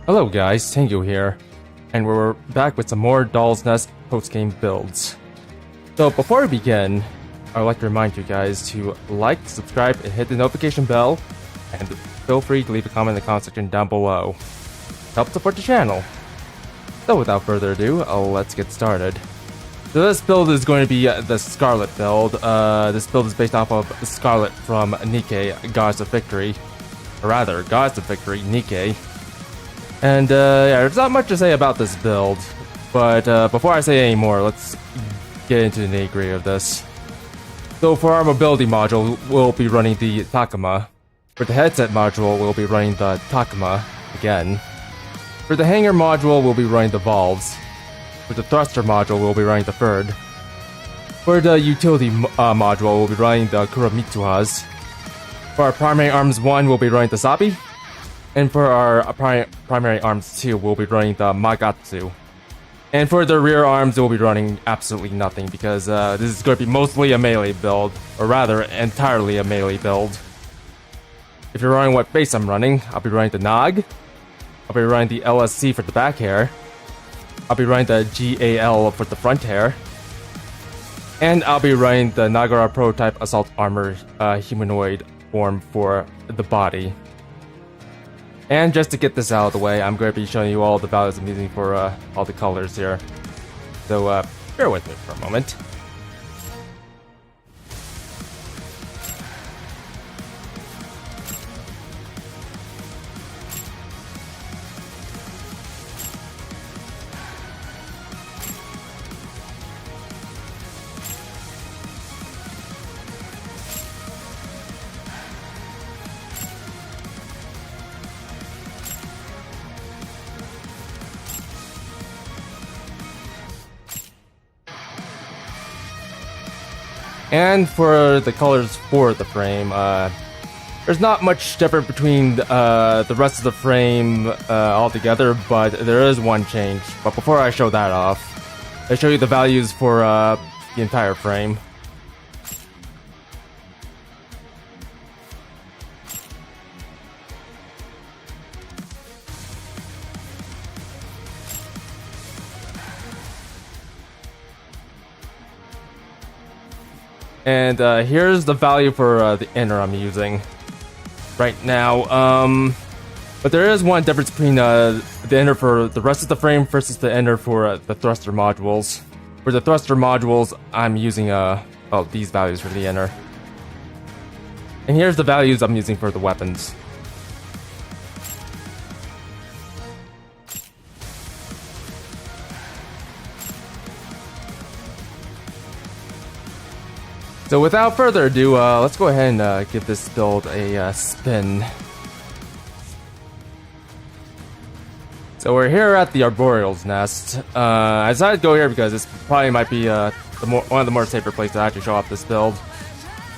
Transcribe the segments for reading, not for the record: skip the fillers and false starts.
Hello guys, Tango here, and we're back with some more Doll's Nest post-game builds. So before we begin, I'd like to remind you guys to like, subscribe, and hit the notification bell, and feel free to leave a comment in the comment section down below. Help support the channel. So without further ado, let's get started. So this build is going to be the Scarlet build. This build is based off of Scarlet from Nikke, Goddess of Victory. Or rather, Goddess of Victory, Nikke. And yeah, there's not much to say about this build, but before I say any more, let's get into the nitty-gritty of this. So for our mobility module, we'll be running the Takuma. For the headset module, we'll be running the Takuma again. For the hanger module, we'll be running the Valves. For the thruster module, we'll be running the Third. For the utility module, we'll be running the Kuramitsuhas. For our primary arms 1, we'll be running the Sabi. And for our primary arms 2, we'll be running the Magatsu. And for the rear arms, we'll be running absolutely nothing because this is going to be mostly a melee build, or rather, entirely a melee build. If you're running what base I'm running, I'll be running the Nog. I'll be running the LSC for the back hair. I'll be running the GAL for the front hair. And I'll be running the Nagara prototype assault armor humanoid form for the body. And just to get this out of the way, I'm going to be showing you all the values I'm using for all the colors here. So bear with me for a moment. And for the colors for the frame, there's not much difference between the rest of the frame altogether, but there is one change. But before I show that off, I show you the values for the entire frame. And here's the value for the inner I'm using right now. But there is one difference between the inner for the rest of the frame versus the inner for the thruster modules. For the thruster modules, I'm using these values for the inner. And here's the values I'm using for the weapons. So without further ado, let's go ahead and give this build a spin. So we're here at the Arboreal's Nest. I decided to go here because this probably might be one of the more safer places to actually show off this build.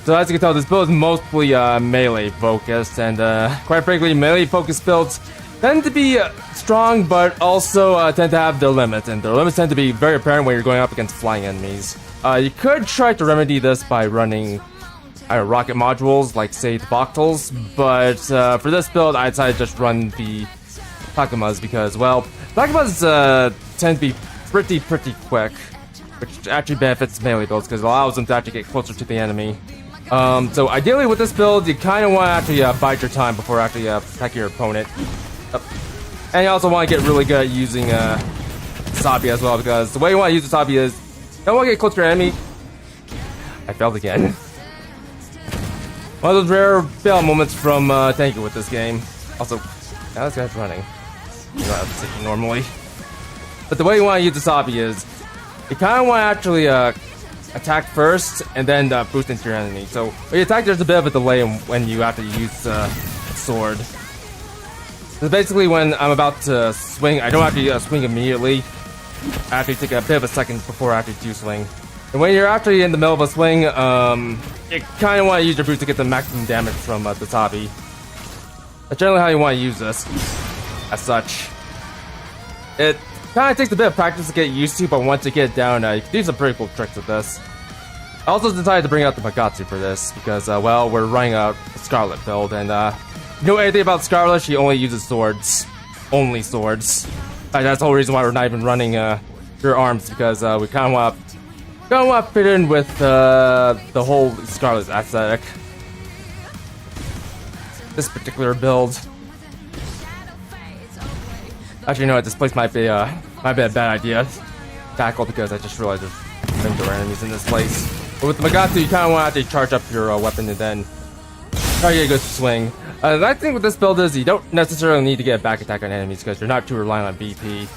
So as you can tell, this build is mostly melee focused, and quite frankly, melee focused builds tend to be strong, but also tend to have their limits, and their limits tend to be very apparent when you're going up against flying enemies. You could try to remedy this by running rocket modules, like say the Boctals, but for this build, I decided to just run the Takumas because, well, Takumas tend to be pretty quick, which actually benefits melee builds because it allows them to actually get closer to the enemy. So ideally with this build, you kind of want to actually bide your time before actually attacking your opponent. And you also want to get really good at using Sabi as well, because the way you want to use the Sabi is you don't want to get close to your enemy. I failed again. One of those rare fail moments from Tango with this game. Also, now this guy's running. You know, I'm sitting normally. But the way you want to use the Sabi is you kind of want to actually attack first and then boost into your enemy. So when you attack, there's a bit of a delay when you have to use the sword. So basically, when I'm about to swing, I don't have to swing immediately. I have to take a bit of a second before I actually do swing. And when you're actually in the middle of a swing, you kind of want to use your boost to get the maximum damage from the Sabi. That's generally how you want to use this, as such. It kind of takes a bit of practice to get used to, but once you get it down, you can do some pretty cool tricks with this. I also decided to bring out the Magatsu for this, because, well, we're running a Scarlet build, and, you know anything about Scarlet, she only uses swords. only swords. That's the whole reason why we're not even running your arms, because we kind of want to fit in with the whole Scarlet aesthetic. This particular build. Actually, you know what? This place might be a bad idea. Tackle, because I just realized there's indoor enemies in this place. But with the Magatsu, you kind of want to charge up your weapon and then try to get a good swing. The nice thing with this build is you don't necessarily need to get a back attack on enemies because you're not too reliant on BP.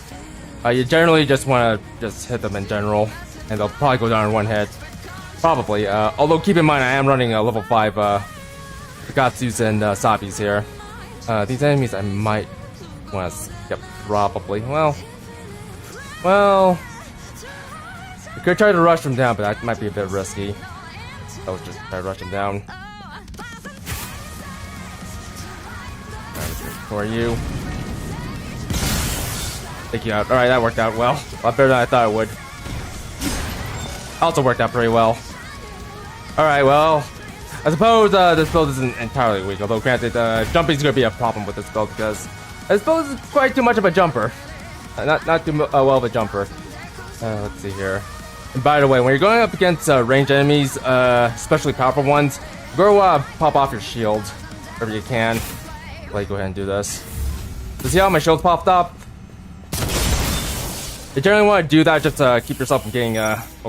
You generally just want to just hit them in general, and they'll probably go down in one hit. Probably. Although keep in mind, I am running a level 5 Magatsus and Sabis here. These enemies I might want to skip, probably. Well, I could try to rush them down, but that might be a bit risky. I'll just try to rush them down. For you. Take you out. Alright, that worked out well. A lot better than I thought it would. Also worked out pretty well. Alright, well, I suppose this build isn't entirely weak, although granted, jumping is going to be a problem with this build because this build is quite too much of a jumper. Not too well of a jumper. Let's see here. And by the way, when you're going up against ranged enemies, especially powerful ones, go pop off your shield wherever you can. Let me go ahead and do this. So see how my shield's popped up? You generally want to do that just to keep yourself from getting,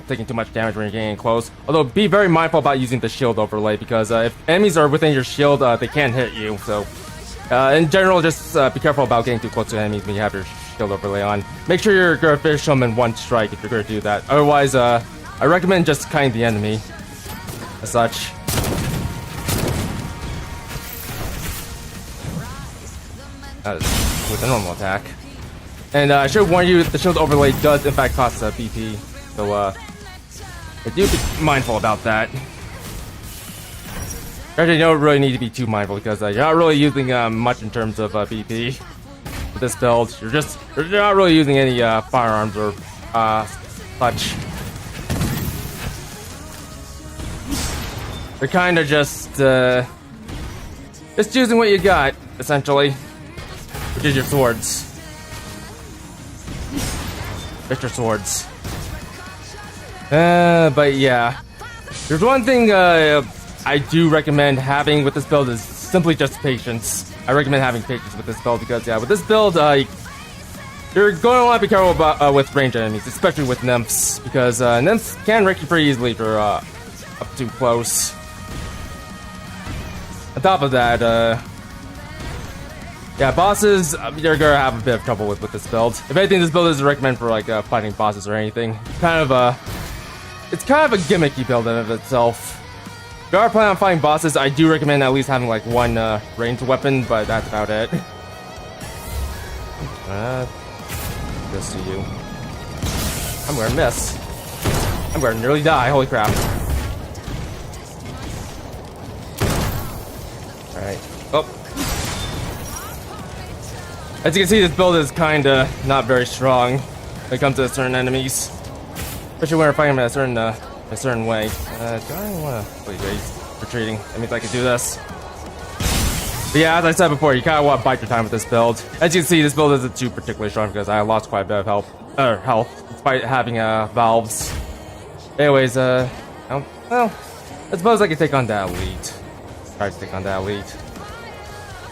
taking too much damage when you're getting close. Although be very mindful about using the shield overlay, because if enemies are within your shield, they can hit you. So in general, just be careful about getting too close to enemies when you have your shield overlay on. Make sure you're going to finish them in one strike if you're going to do that. Otherwise, I recommend just cutting the enemy as such. With a normal attack. And I should warn you, the shield overlay does in fact cost BP, so do be mindful about that. Actually, you don't really need to be too mindful because you're not really using much in terms of BP with this build. You're not really using any firearms or such. You're kind of just using what you got, essentially. Which is your swords. Just your swords. But yeah. There's one thing I do recommend having with this build is simply just patience. I recommend having patience with this build because, yeah, with this build, you're going to want to be careful about, with ranged enemies, especially with nymphs, because nymphs can wreck you pretty easily if you're up too close. On top of that, yeah, bosses, you're gonna have a bit of trouble with this build. If anything, this build isn't recommended for like fighting bosses or anything. It's kind of a gimmicky build in of itself. If you are planning on fighting bosses, I do recommend at least having like one ranged weapon, but that's about it. This to you. I'm gonna miss. I'm gonna nearly die. Holy crap! All right. Oh. As you can see, this build is kinda not very strong when it comes to certain enemies, especially when we're fighting them in a certain way. Do I wanna? Wait, he's retreating. That means I can do this. But yeah, as I said before, you kinda wanna bite your time with this build. As you can see, this build isn't too particularly strong because I lost quite a bit of health despite having valves. Anyways, well, I suppose I can take on that elite. Try to take on that elite.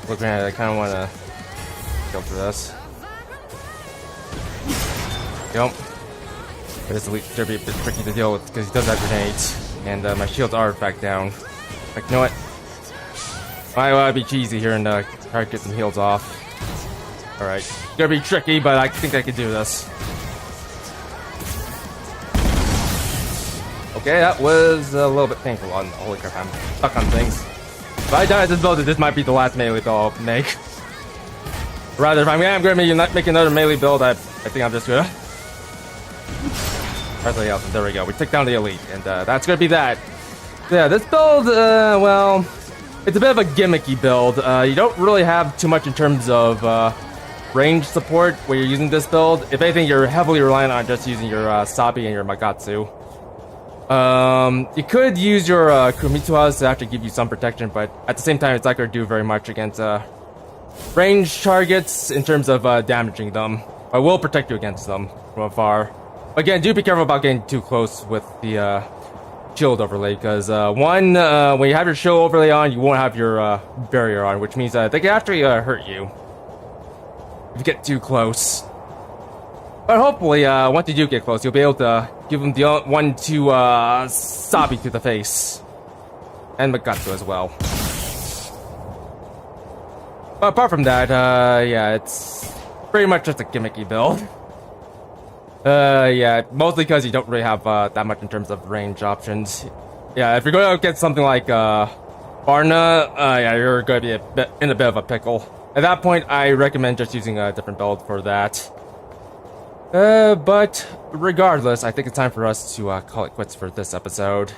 Looking at it, I kinda wanna go for this. Yep. This elite should be a bit tricky to deal with because he does have grenades, and my shields are back down. Like, you know what? I want to be cheesy here and try to get some heals off. Alright. It's gonna be tricky, but I think I can do this. Okay, that was a little bit painful. Holy crap, I'm stuck on things. If I die at this build, this might be the last melee build I'll make. Rather, if I'm gonna make another melee build, I think I'm just gonna... There we go. We took down the elite, and that's gonna be that. Yeah, this build, well, it's a bit of a gimmicky build. You don't really have too much in terms of range support when you're using this build. If anything, you're heavily reliant on just using your Sabi and your Magatsu. You could use your Kumitsuas to actually give you some protection, but at the same time, it's not gonna do very much against range targets in terms of damaging them. I will protect you against them from afar. Again, do be careful about getting too close with the shield overlay, because when you have your shield overlay on, you won't have your barrier on, which means they can actually hurt you if you get too close. But hopefully, once you do get close, you'll be able to give them the 1-2 Sabi to the face. And Magatsu as well. But apart from that, yeah, it's pretty much just a gimmicky build. Yeah, mostly because you don't really have that much in terms of range options. Yeah, if you're going to get something like Barna, yeah, you're going to be in a bit of a pickle. At that point, I recommend just using a different build for that. But regardless, I think it's time for us to call it quits for this episode.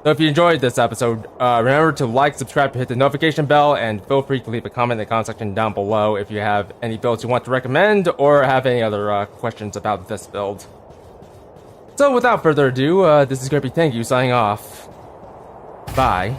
So if you enjoyed this episode, remember to like, subscribe, hit the notification bell, and feel free to leave a comment in the comment section down below if you have any builds you want to recommend or have any other questions about this build. So without further ado, this is Grippy Thank You signing off. Bye.